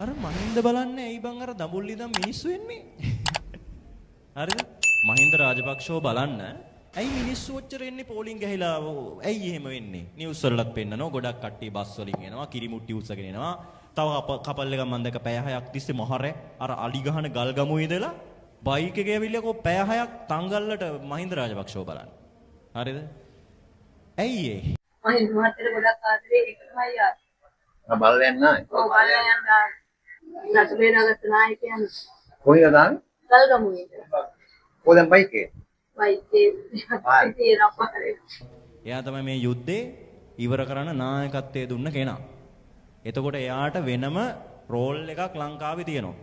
අර මහින්ද බලන්නේ ඇයි බං අර දඹුල්ලි ඉඳන් මිනිස්සු එන්නේ? හරිද? මහින්ද රාජපක්ෂව බලන්න ඇයි මිනිස්සු ඔච්චර එන්නේ පෝලිං ගහලා ඇයි එහෙම වෙන්නේ? නිවුස් වලටත් පෙන්නනවා ගොඩක් කට්ටිය බස් වලින් එනවා කිරිමුට්ටි උස්සගෙන එනවා. තව කපල් එකක් මම දැක්ක පැය 6ක් තිස්සේ මොහරේ අර අලි ගහන ගල් ගමුවේ ඉඳලා බයික් එකේ ඇවිල්ලා කො පැය 6ක් තංගල්ලට මහින්ද රාජපක්ෂව බලන්න. හරිද? ඇයි ඒ? මහින්ද මහත්තයා ගොඩක් ආදරේ ඒකමයි ආ. බලලා යන්න ආයේ. ඔව් බලලා යන්න. නටබේරගත්ත නායකයන්. කොහෙද දාන්නේ? ගල්ගමුවේ. කොහෙන්ද බයික් එකේ? එයා තමයි මේ යුද්ධේ ඉවර කරන්න නායකත්වයේ දුන්න කෙනා. එතකොට එයාට වෙනම රෝල් එකක් ලංකාවේ තියෙනවා.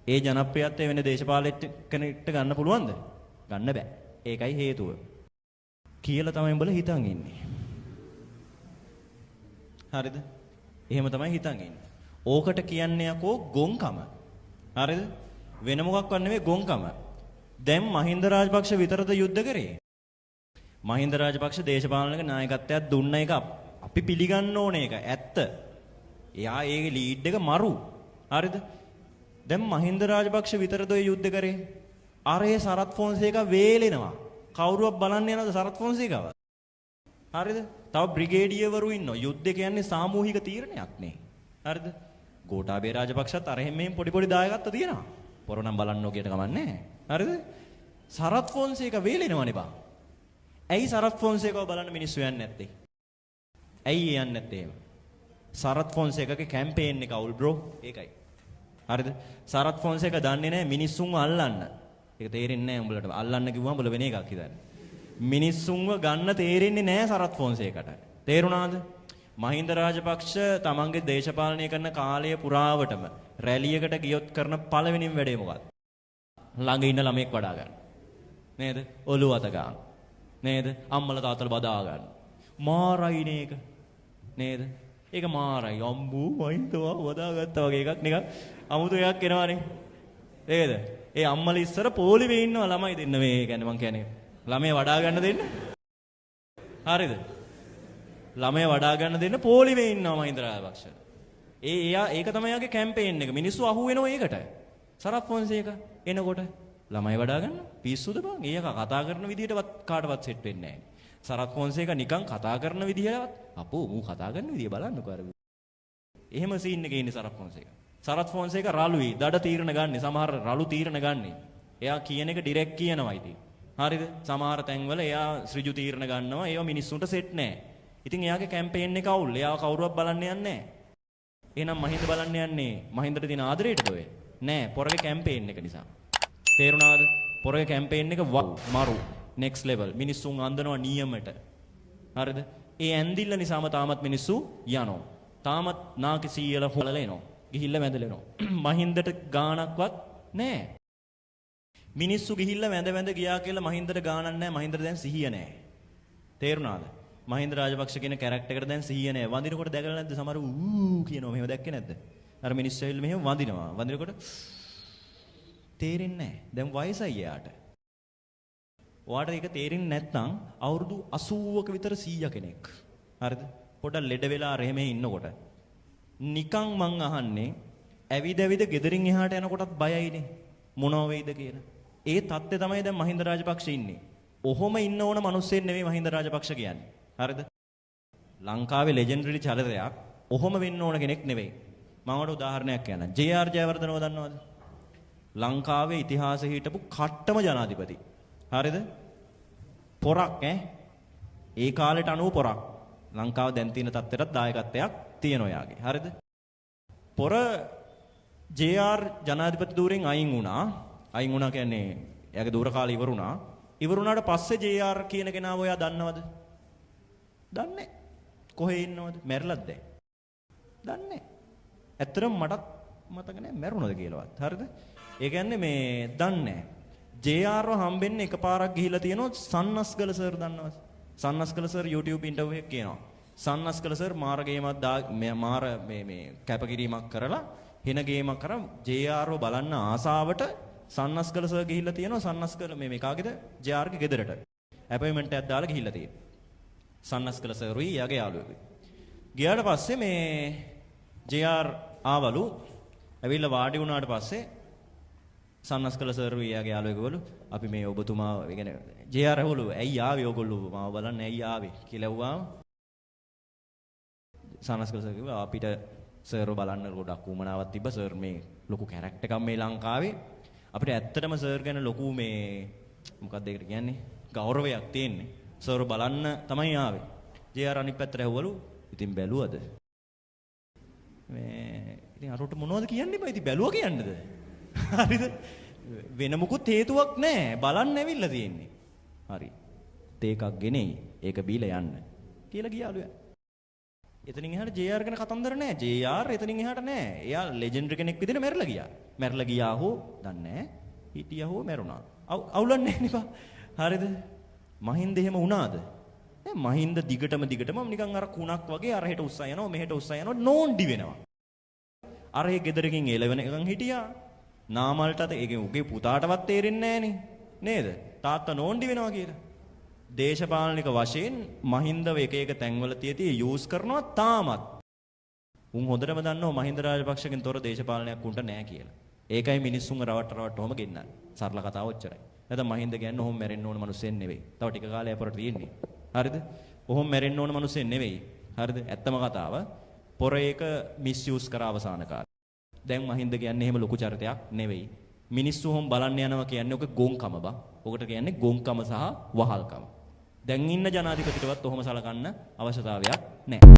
ඒ ජනප්‍රියත්වය වෙන දේශපාලකෙනෙක්ට ගන්න පුළුවන්ද? ගන්න බෑ. ඒකයි හේතුව. කියලා තමයි උඹලා හිතන් ඉන්නේ. හරිද? එහෙම තමයි හිතන් ඉන්නේ. ඕකට කියන්නේ යකෝ ගොන්කම. හරිද? වෙන මොකක්වත් නෙමෙයි ගොන්කම. දැන් මහින්ද රාජපක්ෂ විතරද යුද්ධ කරේ? මහින්ද රාජපක්ෂ දේශපාලනික නායකත්වයක් දුන්න එක අපි පිළිගන්න ඕනේ එක ඇත්ත. එයා ඒ ලීඩ් එක මරු. හරිද? දැන් මහින්ද රාජපක්ෂ විතරද ඔය යුද්ධ කරේ? අරේ සරත් ෆොන්සේකා වේලෙනවා. කවුරුවක් බලන්න යනවද සරත් ෆොන්සේකාව? හරිද? තව බ්‍රිගේඩියර්වරු ඉන්නවා. යුද්ධ කියන්නේ සාමූහික තීරණයක් නේ. හරිද? ගෝඨාභය රාජපක්ෂත් අර හැමෙන් පොඩි පොඩි දායකත්ව තියෙනවා. පොරොනම් බලන්නෝ කියට කමන්නේ. හරිද? සරත් ෆොන්සේකා වේලෙනවනේ බා. ඇයි සරත් ෆොන්සේකව බලන්න මිනිස්සු යන්නේ නැත්තේ? ඇයි යන්නේ නැත්තේ එහෙම? සරත් ෆොන්සේකගේ කැම්පේන් එක අවුල් බ්‍රෝ. ඒකයි. හරිද? සරත් ෆොන්සේකා දන්නේ නැහැ මිනිස්සුන්ව අල්ලන්න. ඒක තේරෙන්නේ නැහැ උඹලට. අල්ලන්න කිව්වම උඹල වෙන එකක් හිතන්නේ. මිනිස්සුන්ව ගන්න තේරෙන්නේ නැහැ සරත් ෆොන්සේකට. තේරුණාද? මහින්ද රාජපක්ෂ තමන්ගේ දේශපාලනය කරන කාලය පුරාවටම රැලියකට ගියොත් කරන පළවෙනිම වැඩේ මොකක්ද? ළඟ ඉන්න ළමෙක් වඩා ගන්න. නේද? ඔළුව අත ගන්න. නේද? අම්මලා තාත්තලා බදා ගන්න. මාරයි නේක. නේද? ඒක මාරයි. අම්බෝ මහින්දවා වදාගත්තා වගේ එකක් නිකන් අමුතු එකක් එනවනේ. නේද? ඒ අම්මලා ඉස්සර පොලිමේ ඉන්නවා ළමයි දෙන්න මේ කියන්නේ මං කියන්නේ. ළමයි වඩා ගන්න දෙන්න. හරිද? ළමයි වඩා ගන්න දෙන්න පොලිමේ ඉන්නවා මහින්ද රාජපක්ෂ. එයා ඒක තමයි යාගේ කැම්පේන් එක. මිනිස්සු අහු වෙනවා ඒකට. සරත් ෆොන්සේක එනකොට ළමයි වඩා ගන්න පිස්සුද බං? ඒක කතා කරන විදිහටවත් කාටවත් සෙට් වෙන්නේ නැහැ. සරත් ෆොන්සේක නිකන් කතා කරන විදිහටවත් අපෝ මූ කතා කරන විදිහ බලන්නකෝ අර. එහෙම සීන් එකේ ඉන්නේ සරත් ෆොන්සේක. සරත් ෆොන්සේක රළුයි දඩ තීරණ ගන්න. සමහර රළු තීරණ ගන්න. එයා කියන එක ඩිරෙක්ට් කියනවා ඉතින්. හරිද? සමහර තැන්වල එයා ඍජු තීරණ ගන්නවා. ඒවා මිනිස්සුන්ට සෙට් නැහැ. ඉතින් එයාගේ කැම්පේන් එක අවුල්. එයාව කවුරුවත් බලන්න යන්නේ නැහැ. එහෙනම් මහින්ද බලන්න යන්නේ මහින්දට දින ආදරේටද ඔය? නෑ පොරගේ කැම්පේන් එක නිසා. තේරුණාද? පොරගේ කැම්පේන් එක මරු next level. මිනිස්සුන් අඳනවා නියමයට. හරිද? ඒ ඇන්දිල්ල නිසාම තාමත් මිනිස්සු යනවා. තාමත් නාකි සීයල හොලලා එනවා. ගිහිල්ලා වැඳලා එනවා. මහින්දට ගාණක්වත් නෑ. මිනිස්සු ගිහිල්ලා වැඳ ගියා කියලා මහින්දට ගාණක් නෑ. මහින්දට දැන් සිහිය නෑ. තේරුණාද? මහින්ද රාජපක්ෂ කියන කැරක්ටර් එකට දැන් සිහිය නෑ. වඳිනකොට දැකලා නැද්ද? සමහර ඌ කියනවා. මෙහෙම දැක්කේ නැද්ද? අර මිනිස්සු ඇවිල්ලා මෙහෙම වඳිනවා. වඳිනකොට තේරෙන්නේ නැහැ. දැන් වයසයි යාට. ඔයාට ඒක තේරෙන්නේ නැත්නම් අවුරුදු 80ක විතර 100 කෙනෙක්. හරිද? පොඩ ලෙඩ වෙලා රෙහෙම ඉන්නකොට නිකන් මං අහන්නේ ඇවිද ගෙදරින් එහාට යනකොටත් බයයිනේ. මොනව වෙයිද කියලා. ඒ தත්ත්වය තමයි දැන් මහින්ද රාජපක්ෂ ඉන්නේ. ඔහොම ඉන්න ඕන මිනිස්සෙක් නෙමෙයි මහින්ද රාජපක්ෂ කියන්නේ. හරිද? ලංකාවේ ලෙජෙන්ඩරි චරිතයක් ඔහොම වෙන්න ඕන කෙනෙක් නෙවෙයි. මම ඔයාලට උදාහරණයක් කියන්නම්. ජේ.ආර්. ජයවර්ධනව දන්නවද? ලංකාවේ ඉතිහාසයේ හිටපු කට්ටම ජනාධිපති. හරිද? පොරක් ඒ කාලේට අනුව පොරක්. ලංකාව දැන් තියෙන තත්ත්වයටත් දායකත්වයක් තියෙනවා යාගේ. හරිද? පොර ජේ.ආර්. ජනාධිපති ධූරෙන් අයින් වුණා. අයින් වුණා කියන්නේ එයාගේ ධූර කාලය ඉවර වුණා. ඉවර වුණාට පස්සේ ජේ.ආර්. කියන කෙනාව ඔයා දන්නවද? දන්නේ. කොහේ ඉන්නවද? මැරිලාද දැන්? දන්නේ. ඇත්තටම මටත් මතක නැහැ මැරුණද කියලාවත්. හරිද? ඒ කියන්නේ මේ දන්නේ ජේ.ආර්.ව හම්බෙන්න එකපාරක් ගිහිල්ලා තියෙනවා සන්නස්ගල සර් දන්නවද? සන්නස්ගල සර් YouTube ඉන්ටර්විව් එකක් කියනවා. සන්නස්ගල සර් මාර ගේමක් මාර මේ කැපකිරීමක් කරලා හින ගේමක් කරා ජේ.ආර්.ව බලන්න ආසාවට සන්නස්ගල සර් ගිහිල්ලා තියෙනවා සන්නස්ගල මේ කාගේද? ජේ.ආර්.ගේ ගෙදරට. අපොයින්ට්මන්ට් එකක් දාලා ගිහිල්ලා තියෙනවා. සන්නස්ගල සර්ුයි යාගේ යාළුවෙකුයි. ගියාට පස්සේ මේ ජේ.ආර්. ආවලු ඇවිල්ලා වාඩි වුණාට පස්සේ සන්නස්කල සර් වියාගේ යාළුවෙකුවලු අපි මේ ඔබතුමා يعني ජේ.ආර් රහුලු ඇයි ආවේ ඕගොල්ලෝ මාව බලන්න ඇයි ආවේ කියලා ඇහුවාම සන්නස්කල සර් කිව්වා අපිට සර්ව බලන්න ගොඩක් උමනාවක් තිබ්බා සර් මේ ලොකු කැරක්ටර් එකක් මේ ලංකාවේ අපිට ඇත්තටම සර් ගැන ලොකු මේ මොකක්ද ඒකට කියන්නේ ගෞරවයක් තියෙන්නේ සර් බලන්න තමයි ආවේ ජේ.ආර් අනිත් පැත්තට ඇහුවලු ඉතින් බැලුවද මේ ඉතින් අරට මොනවද කියන්නේ බා ඉතින් බැලුවා කියන්නද හරිද වෙන මොකුත් හේතුවක් නැහැ බලන්න ඇවිල්ලා තියෙන්නේ හරි තේ එකක් ගෙනෙයි ඒක බීලා යන්න කියලා ගියාලු යා එතනින් එහාට ජේ.ආර් ගැන කතන්දර නැහැ ජේ.ආර් එතනින් එහාට නැහැ එයා ලෙජෙන්ඩරි කෙනෙක් විදිහට මැරලා ගියා හෝ දන්නේ නැහැ හිටියා හෝ මැරුණා අවුලන්නේ නැහැ නේ බා හරිද මහින්ද එහෙම වුණාද දැන් මහින්ද දිගටම නිකන් අර කුණක් වගේ අර හෙට උස්සා යනවා මෙහෙට උස්සා යනවා නෝන්ඩි වෙනවා අර ඒ ගෙදරකින් එළවෙන එකන් හිටියා නාමල්ටද ඒකේ උගේ පුතාටවත් තේරෙන්නේ නැහනේ නේද තාත්තා නෝන්ඩි වෙනවා කියලා දේශපාලනික වශයෙන් මහින්දව එක තැන්වල තියදී යූස් කරනවා තාමත් උන් හොඳටම දන්නවා මහින්ද රාජපක්ෂගෙන් තොර දේශපාලනයක් උන්ට නැහැ කියලා ඒකයි මිනිස්සුන්ව රවට්ට ඔහම ගෙන්නන්නේ සරල කතාව ඔච්චරයි නැත්නම් මහින්ද කියන්නේ ඔහොම මැරෙන්න ඕන මිනිස්සෙන් නෙවෙයි තව ටික කාලයක් අපරට තියෙන්නේ හරිද ඔහොම මැරෙන්න ඕන මිනිස්සෙන් නෙවෙයි හරිද ඇත්තම කතාව පොර එක මිස්යූස් කර අවසාන කාලේ දැන් මහින්ද කියන්නේ එහෙම ලොකු චරිතයක් නෙවෙයි මිනිස්සු හොම් බලන්න යනවා කියන්නේ ඔක ගොන්කම බා ඔකට කියන්නේ ගොන්කම සහ වහල්කම දැන් ඉන්න ජනාධිපතිටවත් ඔහොම සලකන්න අවශ්‍යතාවයක් නැහැ